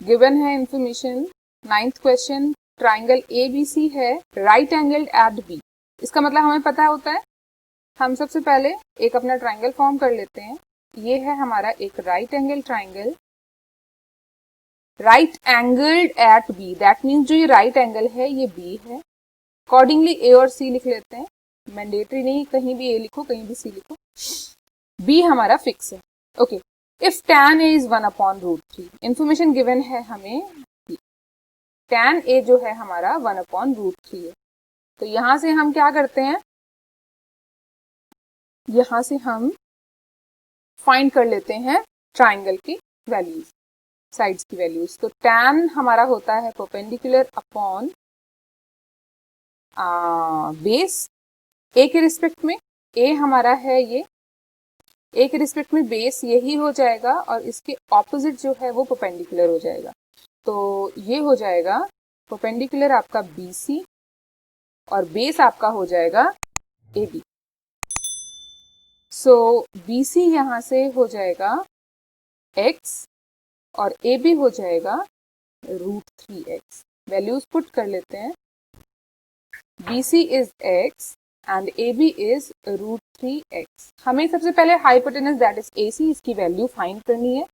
Given है information 9th question, triangle ABC है right angled at B. इसका मतलब हमें पता होता है, हम सबसे पहले एक अपना ट्राइंगल फॉर्म कर लेते हैं। ये है हमारा एक right angle triangle, right angled at B, that means जो ये राइट एंगल है ये बी है। अकॉर्डिंगली ए और सी लिख लेते हैं, मैंडेटरी नहीं, कहीं भी ए लिखो कहीं भी सी लिखो। बी हमारा फिक्स है। Okay, if tan A is 1/√3, information given है हमें tan A जो है हमारा 1/√3 है। तो यहां से हम क्या करते हैं, यहां से हम फाइंड कर लेते हैं ट्राइंगल की वैल्यूज, साइड्स की वैल्यूज। तो tan हमारा होता है परपेंडिकुलर अपॉन बेस, ए के रिस्पेक्ट में, ए हमारा है ये, ए के रिस्पेक्ट में बेस यही हो जाएगा और इसके ऑपोजिट जो है वो परपेंडिकुलर हो जाएगा। तो ये हो जाएगा परपेंडिकुलर आपका BC और बेस आपका हो जाएगा AB। सो BC यहां से हो जाएगा x और AB हो जाएगा √3x। वैल्यूज पुट कर लेते हैं, BC is x and AB is √3x। हमें सबसे पहले हाइपोटेनस दैट इज AC, इसकी वैल्यू फाइंड करनी है।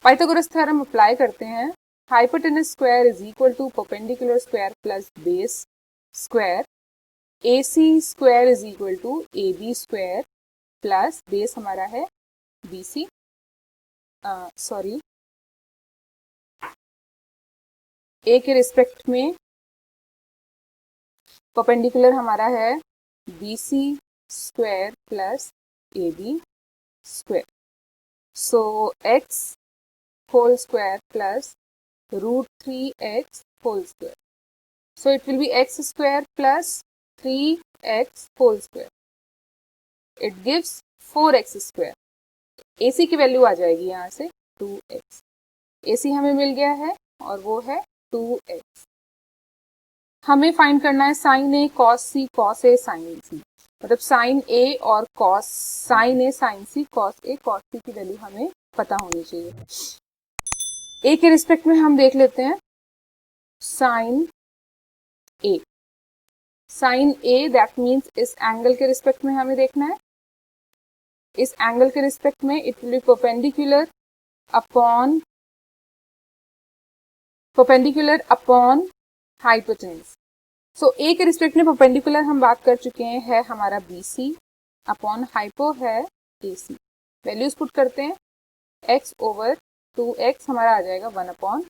पाइथागोरस थ्योरम अप्लाई करते हैं, hypotenuse square is equal to perpendicular square plus base square, AC square is equal to AB square plus base हमारा है BC, सॉरी A के respect में perpendicular हमारा है BC square plus AB square. So x whole square plus √3x whole square. So it will be x square plus 3x whole square. It gives 4x square. AC की value आ जाएगी यहाँ से 2x। AC हमें मिल गया है और वो है 2x। हमें फाइंड करना है sine A cos C cos A sin C, मतलब साइन A और cos sine A sin C cos A cos C की वैल्यू हमें पता होनी चाहिए। A के रिस्पेक्ट में हम देख लेते हैं sine A, sine A that means इस एंगल के रिस्पेक्ट में हमें देखना है, इस एंगल के रिस्पेक्ट में it will be perpendicular upon hypotenuse. So A के रिस्पेक्ट में परपेंडिकुलर हम बात कर चुके हैं, है हमारा BC अपॉन हाइपो है AC। वैल्यूज पुट करते हैं, x ओवर 2x हमारा आ जाएगा 1/2।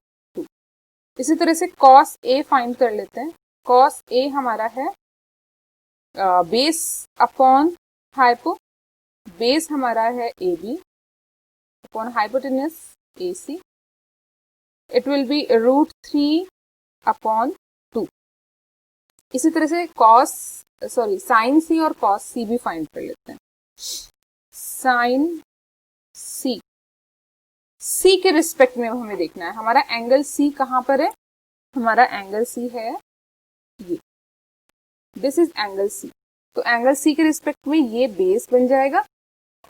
इसी तरह से cos A फाइंड कर लेते हैं, cos A हमारा है बेस अपॉन हाइपो, बेस हमारा है AB upon hypotenuse AC। It will B √3/2। इसी तरह से साइन C और cos C भी फाइंड कर लेते हैं। साइन C के रिस्पेक्ट में हमें देखना है, हमारा एंगल C कहाँ पर है, हमारा एंगल C है ये, दिस इज एंगल C। तो एंगल C के रिस्पेक्ट में ये बेस बन जाएगा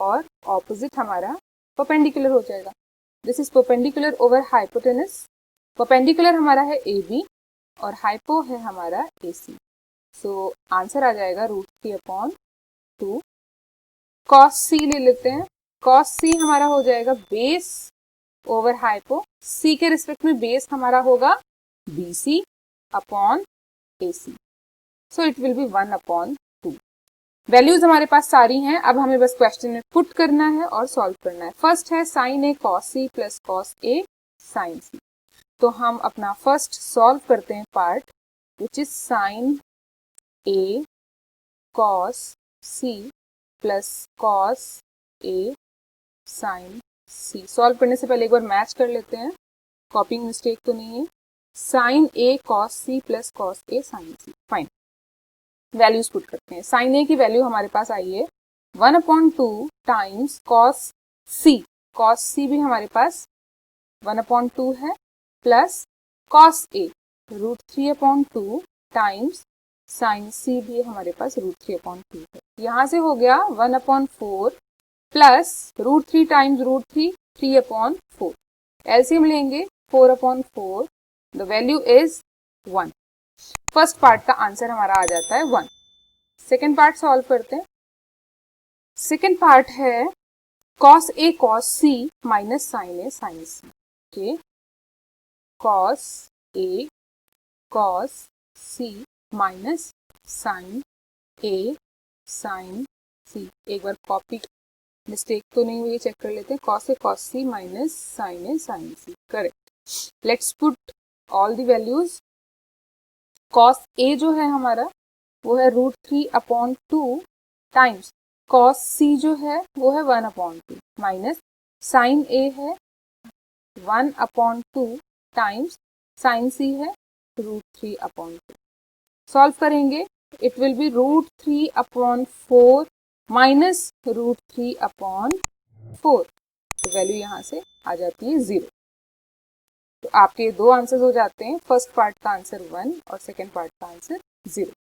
और ऑपोजिट हमारा परपेंडिकुलर हो जाएगा। This is perpendicular over hypotenuse, perpendicular हमारा है AB और हाइपो है हमारा AC। सो आंसर आ जाएगा √3/2। cos C ले लेते हैं, cos C हमारा हो जाएगा बेस ओवर हाइपो, C के रिस्पेक्ट में बेस हमारा होगा BC upon AC। So it will B 1/2। Values हमारे पास सारी हैं, अब हमें बस क्वेश्चन में पुट करना है और सॉल्व करना है। फर्स्ट है sine A cos C plus cos A sin C। तो हम अपना फर्स्ट सॉल्व करते हैं part, which is sine A cos C plus cos A sin C। Solve करने से पहले एक बार मैच कर लेते हैं, कॉपिंग मिस्टेक तो नहीं है। Sine A cos C plus cos A sin C। Fine, values put करते हैं। साइन A की वैल्यू हमारे पास आई है 1/2 times cos C, cos C भी हमारे पास 1/2 है, plus cos A √3/2 times sin C भी हमारे पास √3/2 है। यहां से हो गया 1/4 प्लस √3 टाइम्स √3 3/4। एलसीएम लेंगे 4/4, the value is 1। First part का आंसर हमारा आ जाता है 1। सेकेंड पार्ट सॉल्व करते हैं। सेकेंड पार्ट है cos A cos C minus sin A sin C। Okay, cos A cos C minus sin A sin C। एक बार copy mistake तो नहीं हुई, चेक कर लेते हैं। cos A cos C minus sin A sin C, correct. Let's put all the values. cos A जो है हमारा वो है √3/2 टाइम्स cos C जो है वो है 1/2 माइनस sin A है 1/2 टाइम्स sin C है √3/2। सॉल्व करेंगे, इट विल बी √3/4 माइनस √3/4। तो वैल्यू यहाँ से आ जाती है 0। तो आपके दो आंसर हो जाते हैं, फर्स्ट पार्ट का आंसर 1 और सेकेंड पार्ट का आंसर 0।